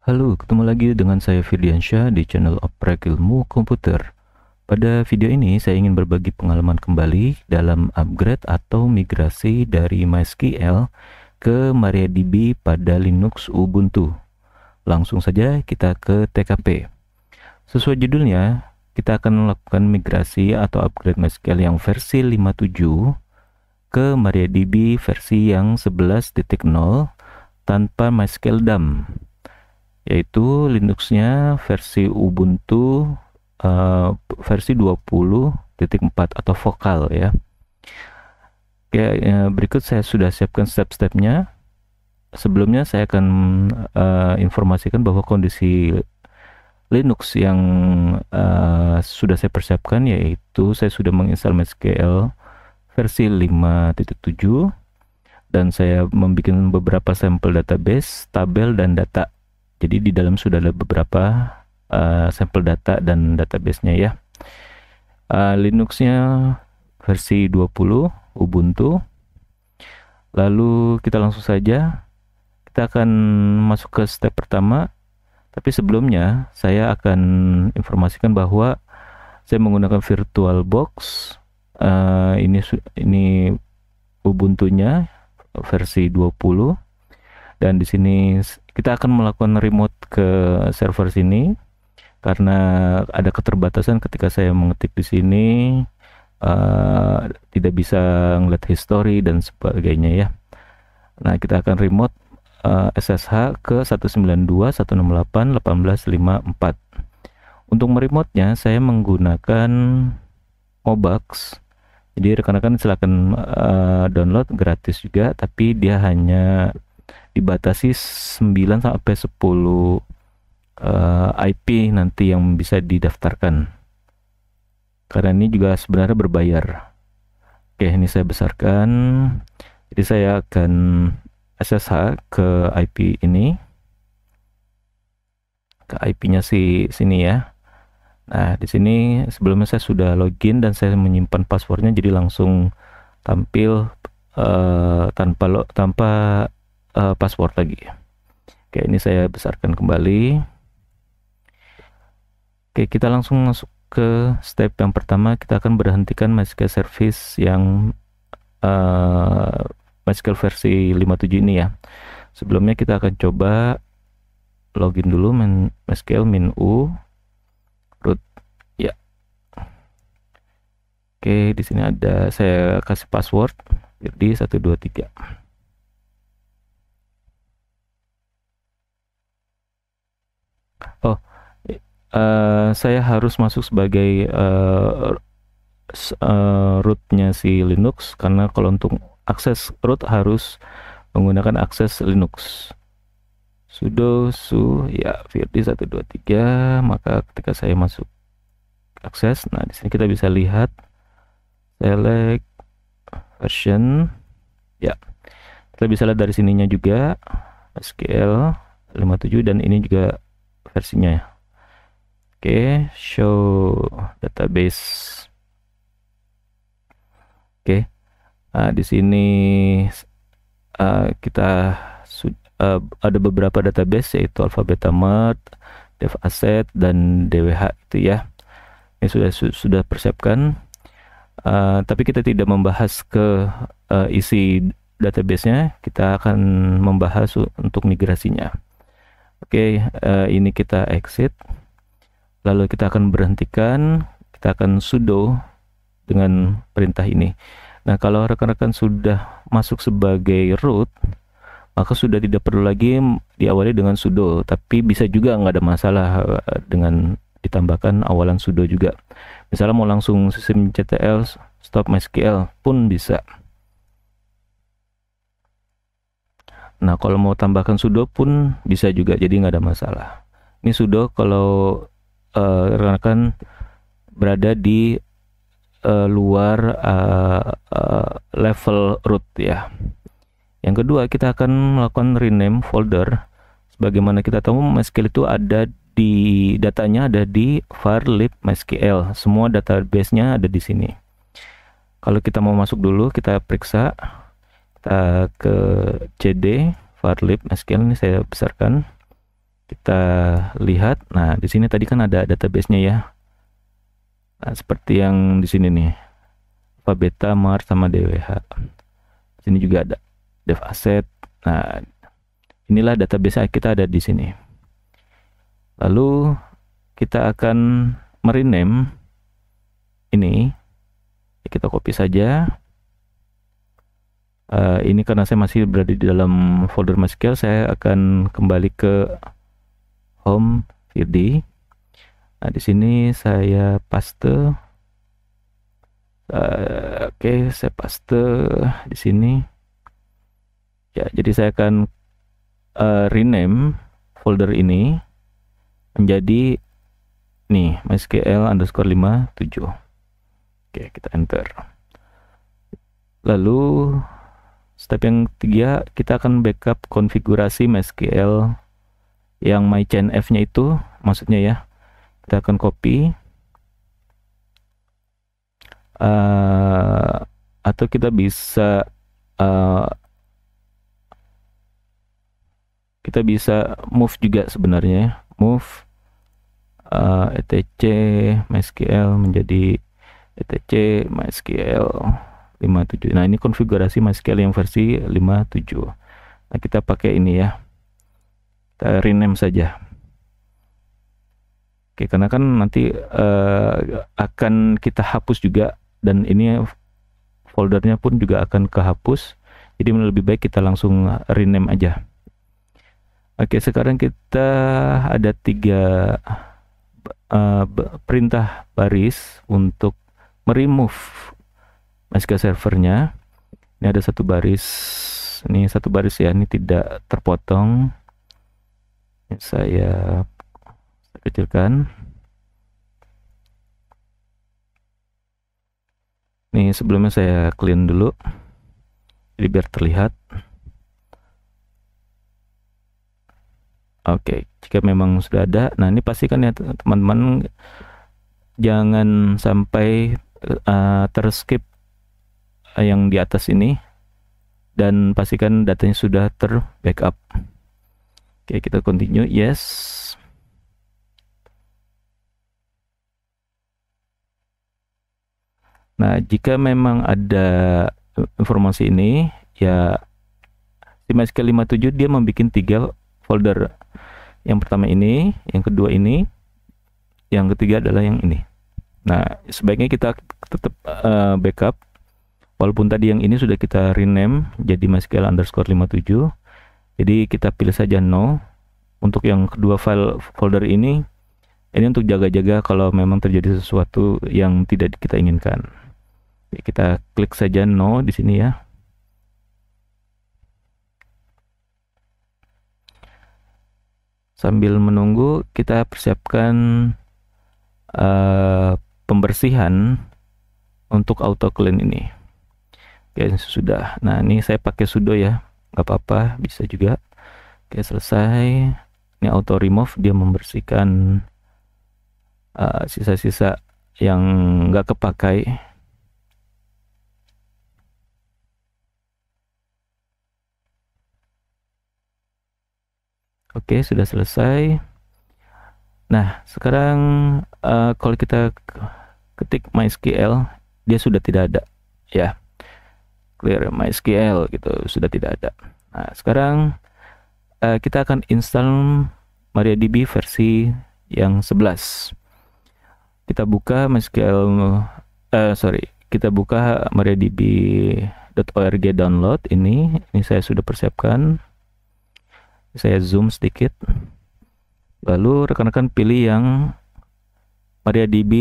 Halo, ketemu lagi dengan saya Firdiansyah di channel Oprek Ilmu Komputer. Pada video ini saya ingin berbagi pengalaman kembali dalam upgrade atau migrasi dari MySQL ke MariaDB pada Linux Ubuntu. Langsung saja kita ke TKP. Sesuai judulnya, kita akan melakukan migrasi atau upgrade MySQL yang versi 5.7 ke MariaDB versi yang 11.0 tanpa MySQL dump, yaitu Linuxnya versi Ubuntu versi 20.4 atau vokal ya. Oke, berikut saya sudah siapkan step-stepnya. Sebelumnya saya akan informasikan bahwa kondisi Linux yang sudah saya persiapkan, yaitu saya sudah menginstal MySQL versi 5.7 dan saya membuat beberapa sampel database, tabel, dan data. Jadi di dalam sudah ada beberapa sampel data dan database-nya ya. Linuxnya versi 20 Ubuntu. Lalu kita langsung saja, kita akan masuk ke step pertama. Tapi sebelumnya saya akan informasikan bahwa saya menggunakan VirtualBox. Ini Ubuntunya versi 20. Dan di sini kita akan melakukan remote ke server sini karena ada keterbatasan ketika saya mengetik di sini, tidak bisa ngeliat history dan sebagainya ya. Nah, kita akan remote SSH ke 192.168.18.54. Untuk meremote-nya saya menggunakan Mobax. Jadi rekan-rekan silakan download gratis juga, tapi dia hanya dibatasi 9 sampai 10 IP nanti yang bisa didaftarkan. Karena ini juga sebenarnya berbayar. Oke, ini saya besarkan. Jadi saya akan SSH ke IP ini. Ke IP-nya sini ya. Nah, di sini sebelumnya saya sudah login dan saya menyimpan passwordnya, jadi langsung tampil tanpa password lagi. Oke, ini saya besarkan kembali. Oke, kita langsung masuk ke step yang pertama. Kita akan berhentikan MySQL service yang MySQL versi 5.7 ini ya. Sebelumnya kita akan coba login dulu MySQL -u root ya. Oke, di sini ada, saya kasih password Firdi 123. Oh, saya harus masuk sebagai rootnya si Linux, karena kalau untuk akses root harus menggunakan akses Linux. Sudo su ya Firdi 123. Maka ketika saya masuk akses, nah di sini kita bisa lihat select version ya. Kita bisa lihat dari sininya juga SQL 57 dan ini juga versinya ya. Oke, show database. Oke, di sini kita ada beberapa database, yaitu Alphabetamart, DevAsset, dan DWH itu ya. Ini sudah persiapkan. Tapi kita tidak membahas ke isi database-nya. Kita akan membahas untuk migrasinya. Oke, ini kita exit. Lalu kita akan berhentikan. Kita akan sudo dengan perintah ini. Nah, kalau rekan-rekan sudah masuk sebagai root, maka sudah tidak perlu lagi diawali dengan sudo. Tapi bisa juga nggak ada masalah dengan ditambahkan awalan sudo juga. Misalnya mau langsung systemctl stop MySQL pun bisa. Nah, kalau mau tambahkan sudo pun bisa juga, jadi nggak ada masalah. Ini sudo kalau rekan-rekan berada di luar level root ya. Yang kedua, kita akan melakukan rename folder. Sebagaimana kita tahu, MySQL itu ada di datanya ada di var lib MySQL. Semua database-nya ada di sini. Kalau kita mau masuk dulu, kita periksa. Kita ke cd var lib MySQL, ini saya besarkan. Kita lihat. Nah, di sini tadi kan ada database-nya ya. Nah, seperti yang di sini nih. Alpha, Beta, Mars sama DWH. Di sini juga ada dev asset. Nah, inilah database kita ada di sini. Lalu kita akan merename ini. Kita copy saja. Ini karena saya masih berada di dalam folder MySQL, saya akan kembali ke home Virdi. Nah, di sini saya paste. Oke, saya paste di sini. Ya, jadi saya akan rename folder ini menjadi nih MySQL_57. Oke, kita enter. Lalu step yang ketiga, kita akan backup konfigurasi MySQL yang mychainf-nya itu, maksudnya ya. Kita akan copy. Atau kita bisa move juga sebenarnya ya. Move etc MySQL menjadi etc MySQL 57. Nah, ini konfigurasi MySQL yang versi 57. Nah, kita pakai ini ya. Kita rename saja. Oke, karena kan nanti akan kita hapus juga, dan ini foldernya pun juga akan kehapus. Jadi lebih baik kita langsung rename aja. Oke, sekarang kita ada 3 perintah baris untuk meremove MySQL servernya. Ini ada satu baris, ini satu baris ya, ini tidak terpotong. Ini saya kecilkan. Nih, sebelumnya saya clean dulu, jadi biar terlihat. Oke, jika memang sudah ada, nah ini pastikan ya teman-teman, jangan sampai terskip yang di atas ini, dan pastikan datanya sudah terbackup. Oke, kita continue, yes. Nah, jika memang ada informasi ini ya, di MySQL 57 dia membuat 3 folder. Yang pertama ini, yang kedua ini, yang ketiga adalah yang ini. Nah, sebaiknya kita tetap backup, walaupun tadi yang ini sudah kita rename jadi MySQL_57. Jadi kita pilih saja no. Untuk yang kedua folder ini untuk jaga-jaga kalau memang terjadi sesuatu yang tidak kita inginkan. Jadi kita klik saja no di sini ya. Sambil menunggu, kita persiapkan pembersihan untuk auto clean ini. Oke, sudah. Nah, ini saya pakai sudo ya, nggak apa-apa, bisa juga. Oke, selesai. Ini auto remove, dia membersihkan sisa-sisa yang nggak kepakai. Oke, sudah selesai. Nah, sekarang kalau kita ketik MySQL, dia sudah tidak ada ya. Clear MySQL gitu, sudah tidak ada. Nah, sekarang kita akan install MariaDB versi yang 11. Kita buka MySQL, kita buka mariadb.org download ini saya sudah persiapkan. Saya zoom sedikit. Lalu rekan-rekan pilih yang MariaDB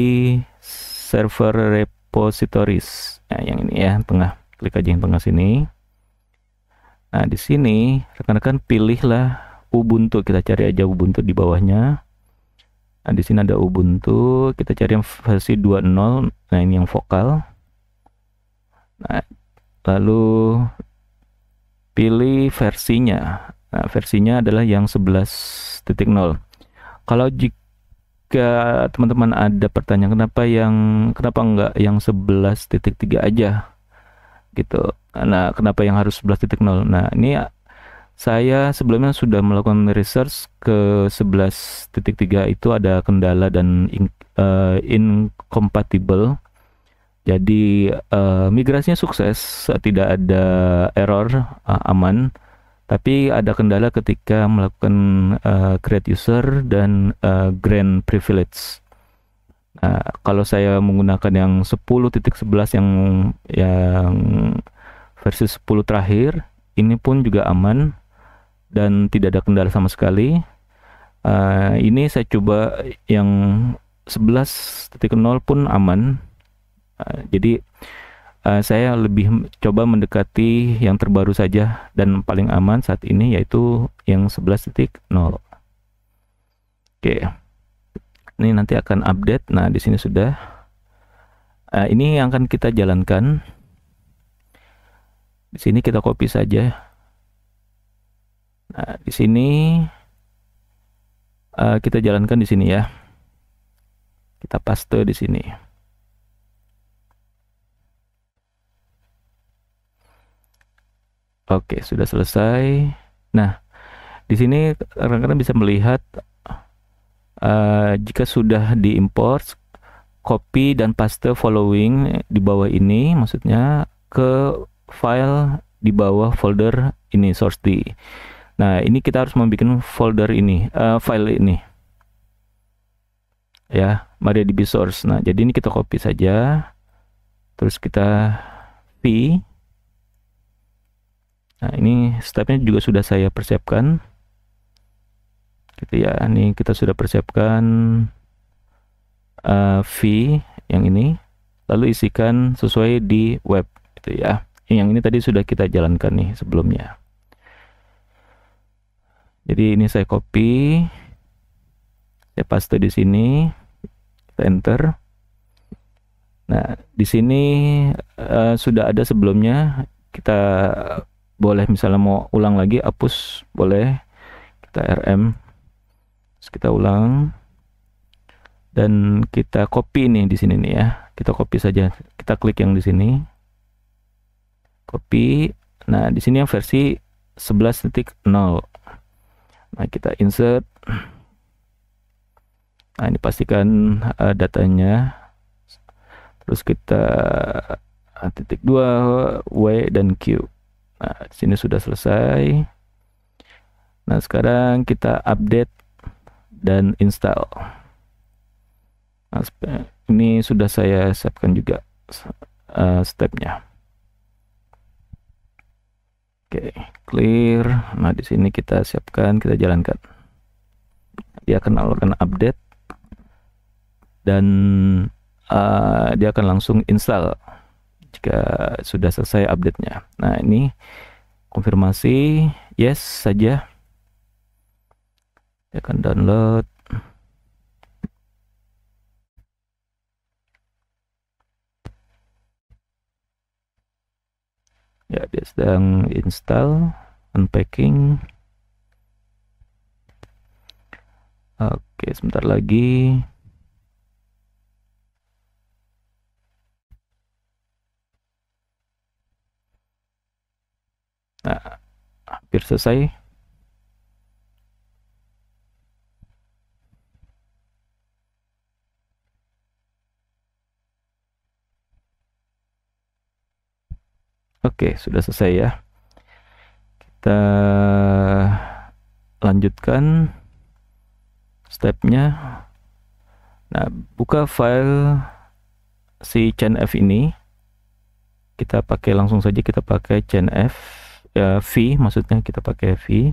server repositories. Nah, yang ini ya, tengah. Klik aja yang tengah sini. Nah, di sini rekan-rekan pilihlah Ubuntu. Kita cari aja Ubuntu di bawahnya. Nah, di sini ada Ubuntu. Kita cari yang versi 2.0. Nah, ini yang vokal. Nah, lalu pilih versinya. Nah, versinya adalah yang 11.0. Kalau jika teman-teman ada pertanyaan kenapa enggak yang 11.3 aja gitu. Nah, kenapa yang harus 11.0? Nah, ini Saya sebelumnya sudah melakukan research ke 11.3 itu ada kendala dan incompatible. Jadi migrasinya sukses, tidak ada error, aman. Tapi ada kendala ketika melakukan create user dan grant privilege. Nah, kalau saya menggunakan yang 10.11 yang versi 10 terakhir, ini pun juga aman dan tidak ada kendala sama sekali. Ini saya coba yang 11.0 pun aman. Jadi saya lebih coba mendekati yang terbaru saja dan paling aman saat ini, yaitu yang 11.0. Oke, ini nanti akan update. Nah, di sini sudah. Ini yang akan kita jalankan. Di sini kita copy saja. Nah, di sini kita jalankan di sini ya. Kita paste di sini. Oke, sudah selesai. Nah, di sini rekan-rekan bisa melihat jika sudah diimport, copy dan paste following di bawah ini, maksudnya ke file di bawah folder ini, source D. Nah, ini kita harus membuat folder ini, file ini. Ya, MariaDB source. Nah, jadi ini kita copy saja. Terus kita V. Nah, ini stepnya juga sudah saya persiapkan. Gitu ya, ini kita sudah persiapkan V yang ini. Lalu isikan sesuai di web, gitu ya. Yang ini tadi sudah kita jalankan nih sebelumnya. Jadi ini saya copy, saya paste di sini, kita enter. Nah, di sini sudah ada sebelumnya. Kita boleh misalnya mau ulang lagi, hapus boleh, kita RM, terus kita ulang dan kita copy nih di sini nih ya, kita copy saja, kita klik yang di sini, copy. Nah, di sini yang versi 11.0. Nah, kita insert. Nah, ini pastikan datanya, terus kita titik 2 W dan Q. Nah, di sini sudah selesai. Nah, sekarang kita update dan install. Nah, ini sudah saya siapkan juga stepnya. Oke, clear. Nah, di sini kita siapkan, kita jalankan. Dia akan melakukan update dan dia akan langsung install jika sudah selesai update-nya. Nah, ini konfirmasi yes saja. Dia akan download. Ya, dia sedang install, unpacking. Oke, sebentar lagi. Nah, hampir selesai. Oke, sudah selesai ya. Kita lanjutkan stepnya. Nah, buka file si ChainF ini. Kita pakai langsung saja, kita pakai ChainF ya, V maksudnya, kita pakai V.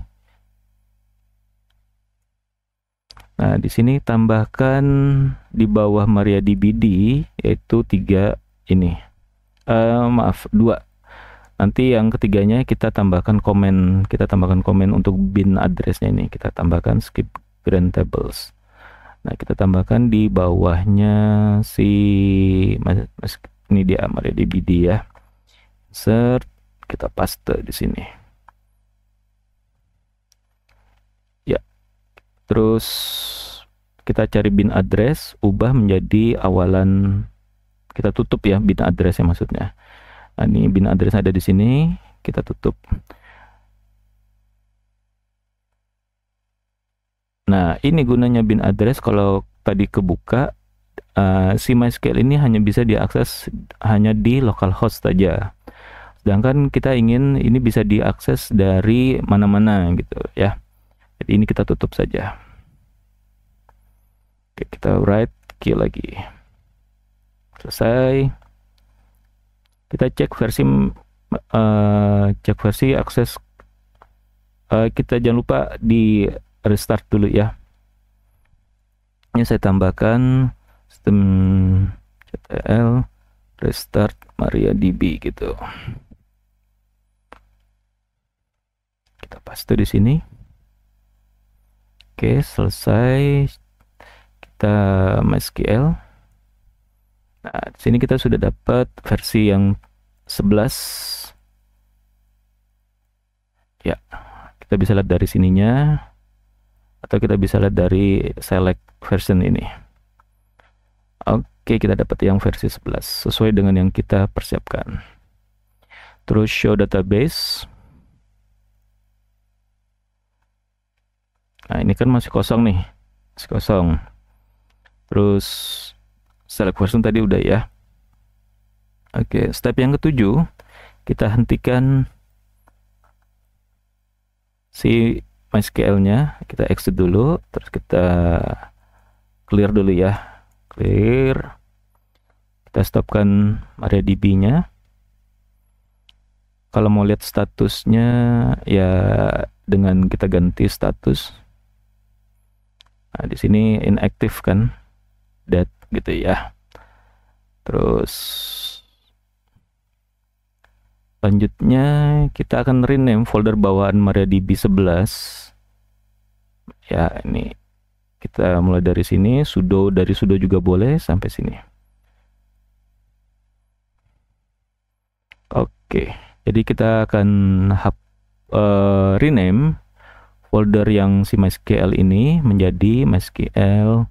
Nah, di sini tambahkan di bawah MariaDB yaitu 3 ini. Maaf, 2. Nanti yang ketiganya kita tambahkan komen, untuk bin addressnya ini, kita tambahkan skip grant tables. Nah, kita tambahkan di bawahnya si ini dia MariaDB ya. Insert, kita paste di sini. Ya. Terus kita cari bin address, ubah menjadi awalan, kita tutup ya bin addressnya maksudnya. Nah, ini bin address ada di sini, kita tutup. Nah, ini gunanya bin address. Kalau tadi kebuka, si MySQL ini hanya bisa diakses hanya di localhost saja. Sedangkan kita ingin ini bisa diakses dari mana-mana gitu ya. Jadi ini kita tutup saja. Oke, kita right key lagi. Selesai. Kita cek versi akses. Kita jangan lupa di restart dulu ya. Ini saya tambahkan sistem CTL restart MariaDB gitu. Kita paste di sini. Oke, selesai. Kita MySQL. Nah, di sini kita sudah dapat versi yang 11. Ya, kita bisa lihat dari sininya, atau kita bisa lihat dari select version ini. Oke, kita dapat yang versi 11 sesuai dengan yang kita persiapkan. Terus show database. Nah, ini kan masih kosong nih, masih kosong. Terus select version tadi udah ya. Oke, step yang ketujuh, kita hentikan si MySQL-nya, kita exit dulu, terus kita clear dulu ya, clear. Kita stopkan MariaDB-nya. Kalau mau lihat statusnya ya dengan kita ganti status. Nah, di sini inactive kan, dead gitu ya. Terus selanjutnya kita akan rename folder bawaan MariaDB 11. Ya, ini kita mulai dari sini, dari sudo juga boleh sampai sini. Oke, jadi kita akan rename folder yang si MySQL ini menjadi MySQL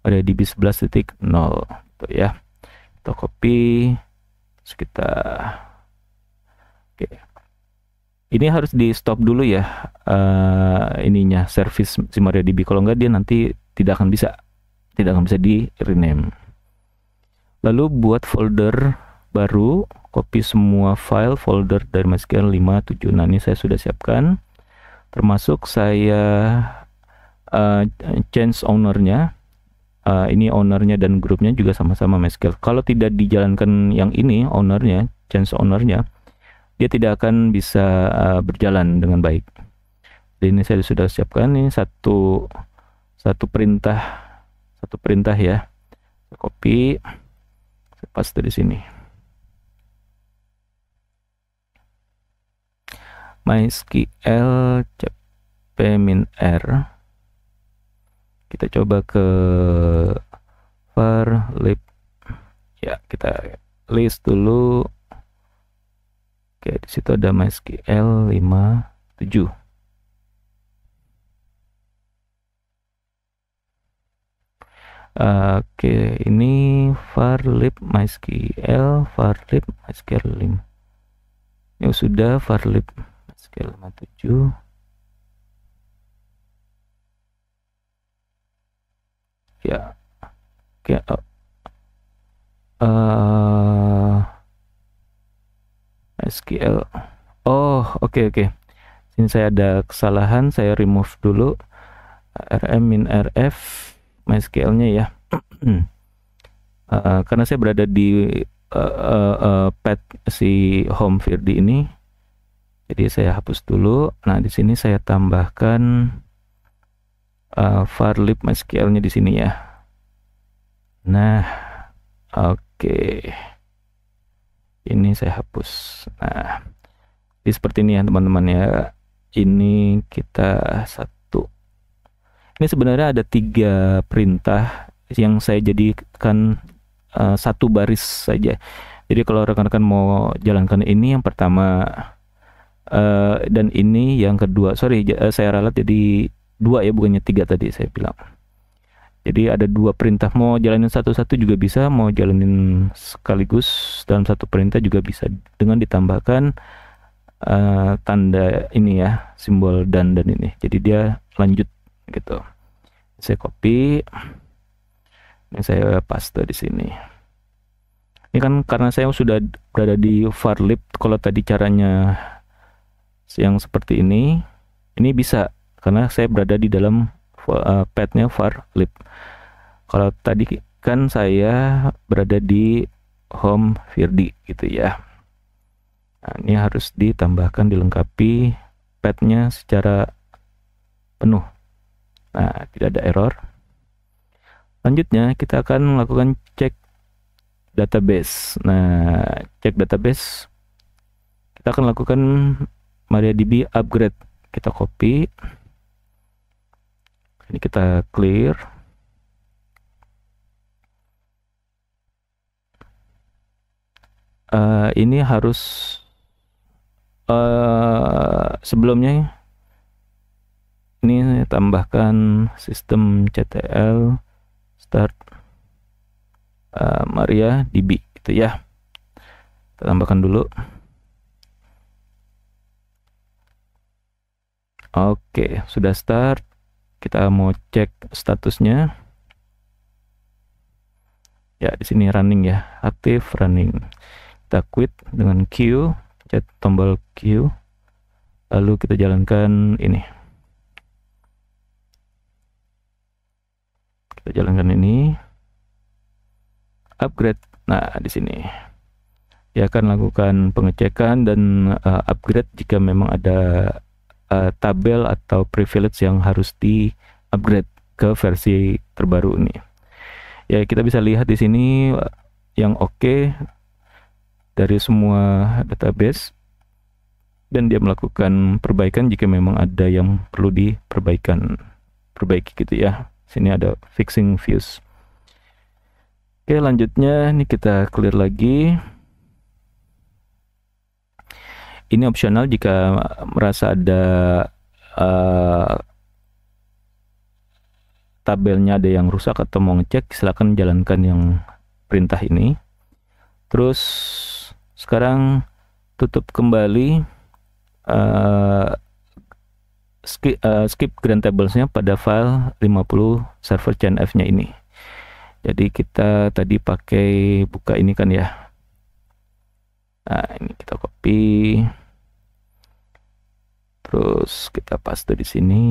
MariaDB 11.0 gitu ya. Kita copy, terus kita oke. Ini harus di stop dulu ya, ininya service si MariaDB. Kalau enggak dia nanti tidak akan bisa di rename. Lalu buat folder baru, copy semua file folder dari MySQL 5, 7. Nah, ini saya sudah siapkan, termasuk saya change ownernya. Ini ownernya dan grupnya juga sama-sama MySQL. Kalau tidak dijalankan yang ini, ownernya, change ownernya, dia tidak akan bisa berjalan dengan baik. Jadi ini saya sudah siapkan, ini satu perintah ya. Saya copy, saya paste di sini. MySQL cp-min-r. Kita coba ke var lib ya, kita list dulu. Oke, di situ ada MySQL 5.7. Oke, ini var lib MySQL 5. Ini sudah var lib MySQL 5.7. Ya, oke. SQL. Oh, oke. Sini saya ada kesalahan, saya remove dulu rm-rf MySQL-nya ya. Karena saya berada di path si home Virdi ini, jadi saya hapus dulu. Nah, di sini saya tambahkan var lib MySQL-nya di sini ya. Nah, oke. Ini saya hapus. Nah, jadi seperti ini ya teman-teman ya. Ini kita ini sebenarnya ada 3 perintah yang saya jadikan satu baris saja. Jadi kalau rekan-rekan mau jalankan ini yang pertama, dan ini yang kedua. Sorry, saya ralat jadi 2 ya, bukannya 3 tadi saya bilang. Jadi ada 2 perintah, mau jalanin satu-satu juga bisa, mau jalanin sekaligus dalam satu perintah juga bisa, dengan ditambahkan tanda ini ya, simbol dan ini. Jadi dia lanjut gitu. Saya copy, ini saya paste di sini. Ini kan karena saya sudah berada di varlib. Kalau tadi caranya yang seperti ini bisa karena saya berada di dalam path-nya varlib. Kalau tadi kan saya berada di home virdi gitu ya. Nah, ini harus ditambahkan, dilengkapi path-nya secara penuh. Nah, tidak ada error. Selanjutnya kita akan melakukan cek database. Nah, cek database kita akan lakukan MariaDB upgrade. Kita copy, ini kita clear. Ini harus sebelumnya ini tambahkan sistem CTL start MariaDB gitu ya. Kita tambahkan dulu. Oke, sudah start. Kita mau cek statusnya. Ya, di sini running ya, aktif running. Kita quit dengan Q, pencet tombol Q. Lalu kita jalankan ini. Kita jalankan ini. Upgrade. Nah, di sini dia akan lakukan pengecekan dan upgrade jika memang ada tabel atau privilege yang harus di upgrade ke versi terbaru ini. Ya, kita bisa lihat di sini yang oke dari semua database, dan dia melakukan perbaikan jika memang ada yang perlu perbaiki gitu ya. Sini ada fixing views. Oke, lanjutnya ini kita clear lagi. Ini opsional jika merasa ada tabelnya ada yang rusak atau mau ngecek, silakan jalankan yang perintah ini. Terus sekarang tutup kembali skip grand tablesnya pada file 50 server CNF nya ini. Jadi kita tadi pakai buka ini kan ya. Nah, ini kita copy. Terus kita paste di sini.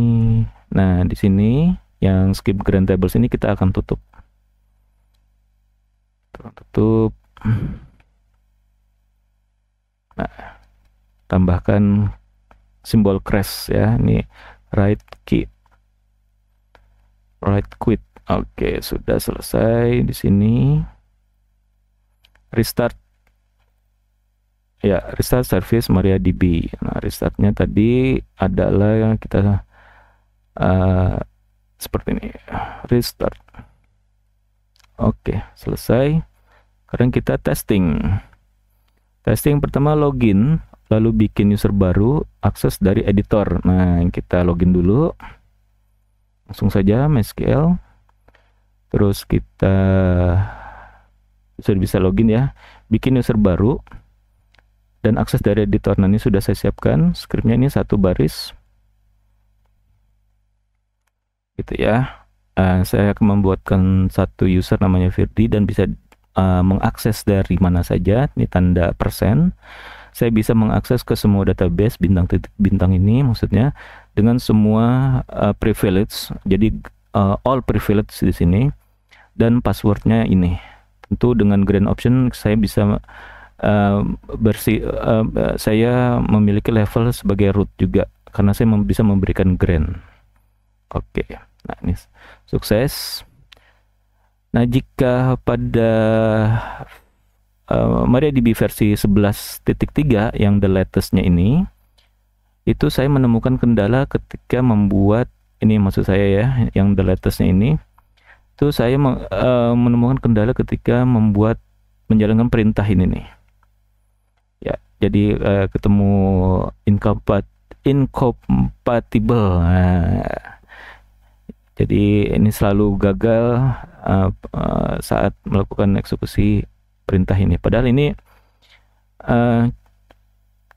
Nah, di sini yang skip grand tables ini kita akan tutup. Tutup. Nah, tambahkan simbol crash ya. Ini right quit. Oke, sudah selesai di sini. Restart. Ya, restart service MariaDB. Nah, restartnya tadi adalah kita seperti ini. Restart. Oke, selesai. Sekarang kita testing. Testing pertama login, lalu bikin user baru, akses dari editor. Nah, kita login dulu. Langsung saja MySQL. Terus kita sudah bisa login ya. Bikin user baru dan akses dari editor. Nah, ini sudah saya siapkan. Scriptnya ini 1 baris. Gitu ya. Saya akan membuatkan satu user namanya Firdi dan bisa mengakses dari mana saja. Ini tanda persen. Saya bisa mengakses ke semua database bintang ini, maksudnya dengan semua privilege. Jadi all privilege di sini, dan passwordnya ini. Tentu dengan grand option saya bisa saya memiliki level sebagai root juga karena saya bisa memberikan grand. Oke. Nah, ini sukses. Nah, jika pada MariaDB versi 11.3 yang the latestnya ini, itu saya menemukan kendala ketika membuat ini, maksud saya ya, yang the latestnya ini, itu saya menemukan kendala ketika menjalankan perintah ini nih. Ya, jadi ketemu incompatible. Nah, jadi ini selalu gagal saat melakukan eksekusi perintah ini. Padahal ini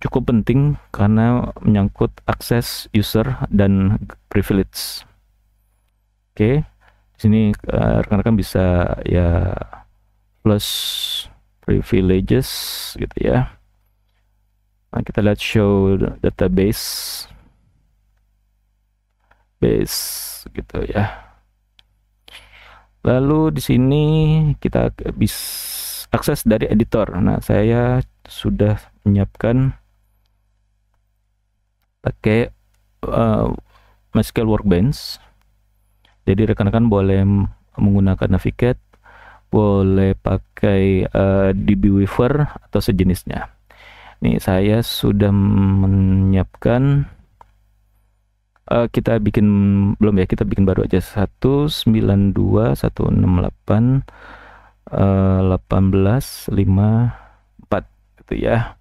cukup penting karena menyangkut akses user dan privilege. Oke, di sini rekan-rekan bisa ya plus privileges gitu ya. Nah, kita lihat show database gitu ya. Lalu di sini kita bisa akses dari editor. Nah, saya sudah menyiapkan pakai MySQL Workbench. Jadi rekan-rekan boleh menggunakan Navigate, boleh pakai DB Weaver atau sejenisnya. Nih saya sudah menyiapkan, kita bikin belum ya, kita bikin baru aja 192.168.18.54 gitu ya.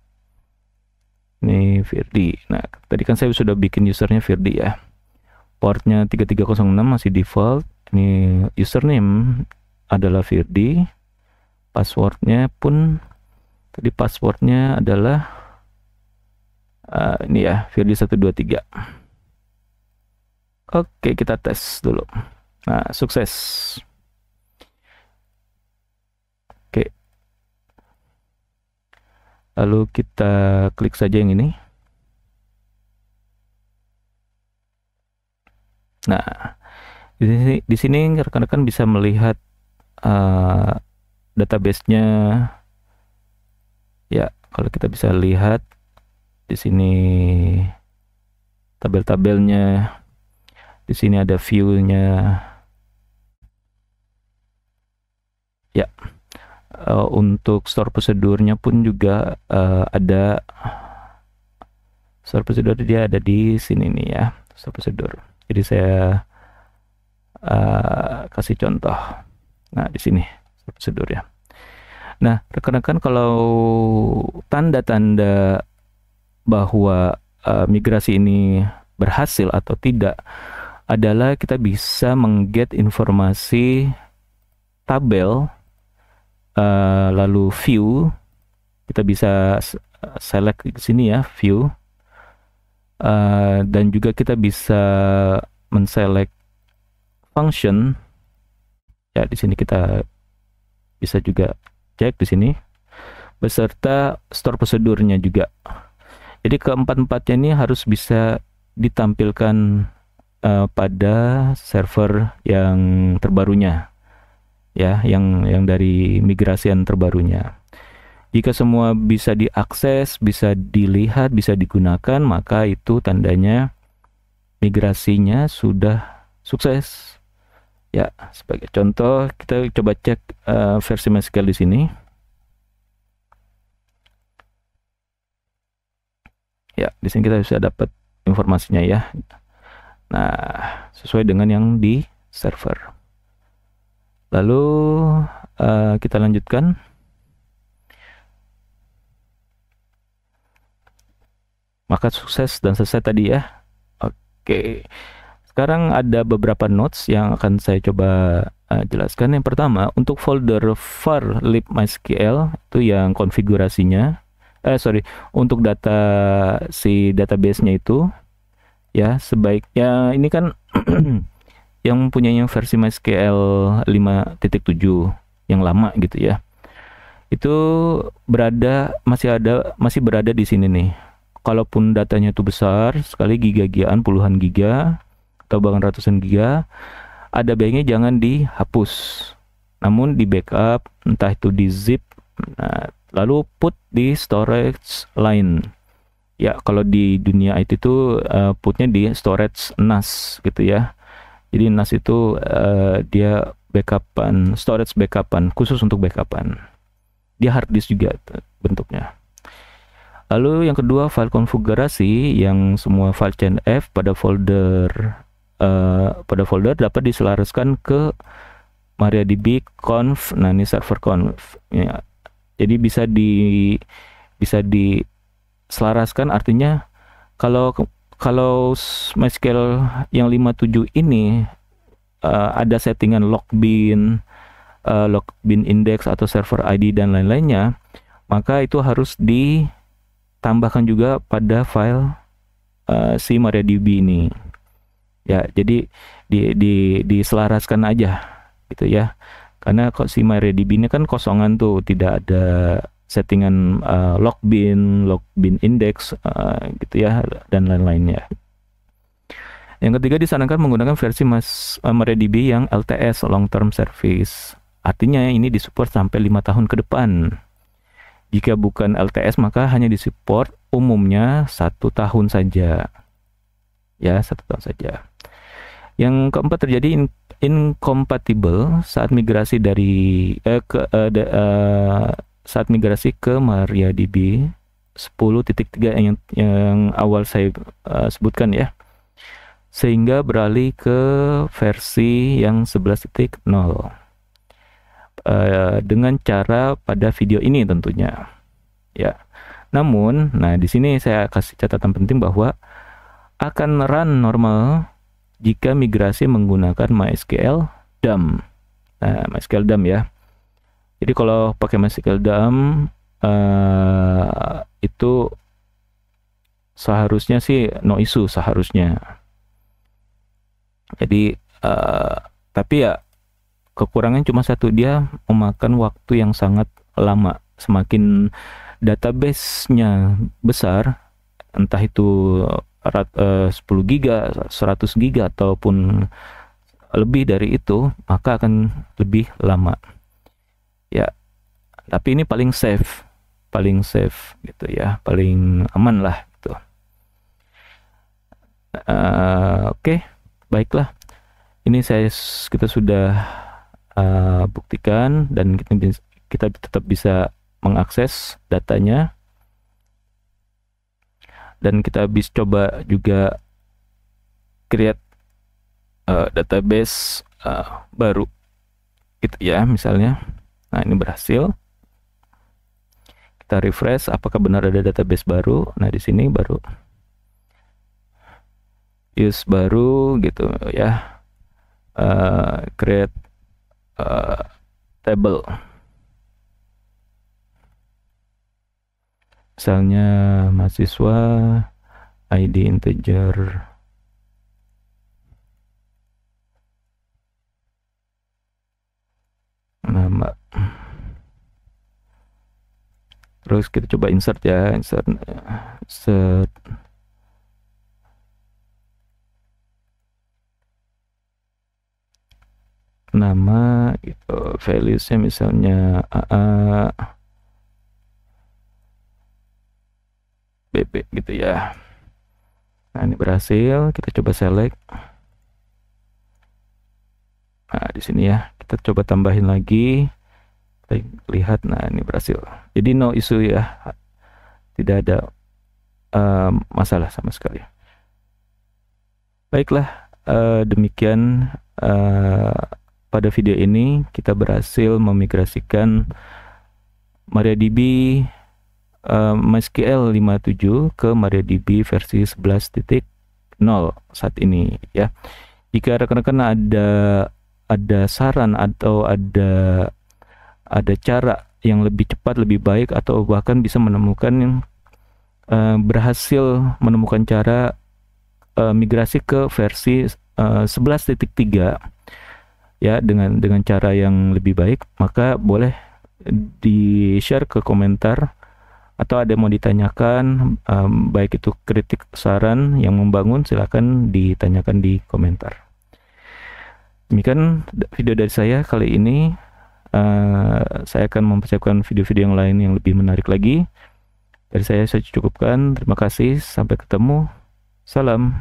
Ini Firdi. Nah, tadi kan saya sudah bikin usernya Firdi ya. Portnya 3306 masih default. Ini username adalah Firdi. Passwordnya pun tadi passwordnya adalah ini ya, Firdi 123. Oke, kita tes dulu. Nah, sukses. Oke. Lalu kita klik saja yang ini. Nah, di sini rekan-rekan bisa melihat database-nya. Ya, kalau kita bisa lihat di sini tabel-tabelnya. Di sini ada view-nya. Ya. Untuk store prosedurnya pun juga ada store prosedur, dia ada di sini nih ya, store prosedur. Jadi saya kasih contoh. Nah, di sini store prosedur ya. Nah, rekan-rekan, kalau tanda-tanda bahwa migrasi ini berhasil atau tidak adalah kita bisa mengget informasi tabel, lalu view, kita bisa select di sini ya, view, dan juga kita bisa menselect function. Ya, di sini kita bisa juga cek di sini beserta store prosedurnya juga. Jadi keempat-empatnya ini harus bisa ditampilkan pada server yang terbarunya ya, yang dari migrasian terbarunya. Jika semua bisa diakses, bisa dilihat, bisa digunakan, maka itu tandanya migrasinya sudah sukses. Ya, sebagai contoh kita coba cek versi MySQL di sini. Ya, di sini kita bisa dapat informasinya ya. Nah, sesuai dengan yang di server. Lalu kita lanjutkan. Maka sukses dan selesai tadi ya. Oke. Sekarang ada beberapa notes yang akan saya coba jelaskan. Yang pertama, untuk folder var lib MySQL itu yang konfigurasinya, untuk data si database-nya itu ya, sebaiknya ini kan yang punyanya versi MySQL 5.7 yang lama gitu ya. Itu masih berada di sini nih. Kalaupun datanya itu besar sekali, giga-gigaan, puluhan giga atau bahkan ratusan giga, ada baiknya jangan dihapus, namun di backup, entah itu di zip, lalu put di storage lain. Ya, kalau di dunia IT itu putnya di storage NAS gitu ya. Jadi NAS itu dia backupan, storage backupan, khusus untuk backupan. Dia hard disk juga bentuknya. Lalu yang kedua, file konfigurasi, yang semua file CNF pada folder dapat diselaraskan ke MariaDB conf. Nah, ini server conf ya. Jadi bisa diselaraskan, artinya kalau MySQL yang 57 ini ada settingan login index atau server ID dan lain-lainnya, maka itu harus ditambahkan juga pada file si MariaDB ini. Ya, jadi diselaraskan aja gitu ya. Karena kok si MariaDB ini kan kosongan tuh, tidak ada settingan login index gitu ya, dan lain-lainnya. Yang ketiga, disarankan menggunakan versi MariaDB yang LTS, Long Term Service. Artinya ini disupport sampai 5 tahun ke depan. Jika bukan LTS maka hanya disupport umumnya 1 tahun saja. Ya, 1 tahun saja. Yang keempat, terjadi incompatible saat migrasi saat migrasi ke MariaDB 10.3 yang awal saya sebutkan ya, sehingga beralih ke versi yang 11.0 dengan cara pada video ini tentunya ya. Namun, nah di sini saya kasih catatan penting bahwa akan run normal jika migrasi menggunakan MySQL DAM. Nah, MySQL DAM ya. Jadi kalau pakai MySQL DAM itu seharusnya sih no issue seharusnya. Jadi tapi ya kekurangan cuma satu, dia memakan waktu yang sangat lama. Semakin database-nya besar, entah itu 10 giga, 100 giga ataupun lebih dari itu, maka akan lebih lama. Ya, tapi ini paling safe gitu ya, paling aman lah gitu. Oke, baiklah. Ini kita sudah buktikan dan kita tetap bisa mengakses datanya, dan kita bisa coba juga create database baru gitu ya misalnya. Nah, ini berhasil. Kita refresh apakah benar ada database baru. Nah, di sini baru use baru gitu ya, create table misalnya mahasiswa ID integer, nama, terus kita coba insert ya, insert nama gitu, valuesnya misalnya AA BB gitu ya. Nah, ini berhasil. Kita coba select. Nah, di sini ya, kita coba tambahin lagi. Kita lihat, nah ini berhasil. Jadi no issue ya, tidak ada masalah sama sekali. Baiklah, demikian pada video ini kita berhasil memigrasikan MariaDB MySQL 5.7 ke MariaDB versi 11.0 saat ini ya. Jika rekan-rekan ada saran atau ada cara yang lebih cepat, lebih baik, atau bahkan bisa menemukan berhasil menemukan cara migrasi ke versi 11.3 ya dengan cara yang lebih baik, maka boleh di-share ke komentar, atau ada mau ditanyakan, baik itu kritik, saran yang membangun, silakan ditanyakan di komentar. Demikian video dari saya kali ini. Saya akan mempersiapkan video-video yang lain yang lebih menarik lagi. Dari saya cukupkan. Terima kasih, sampai ketemu. Salam.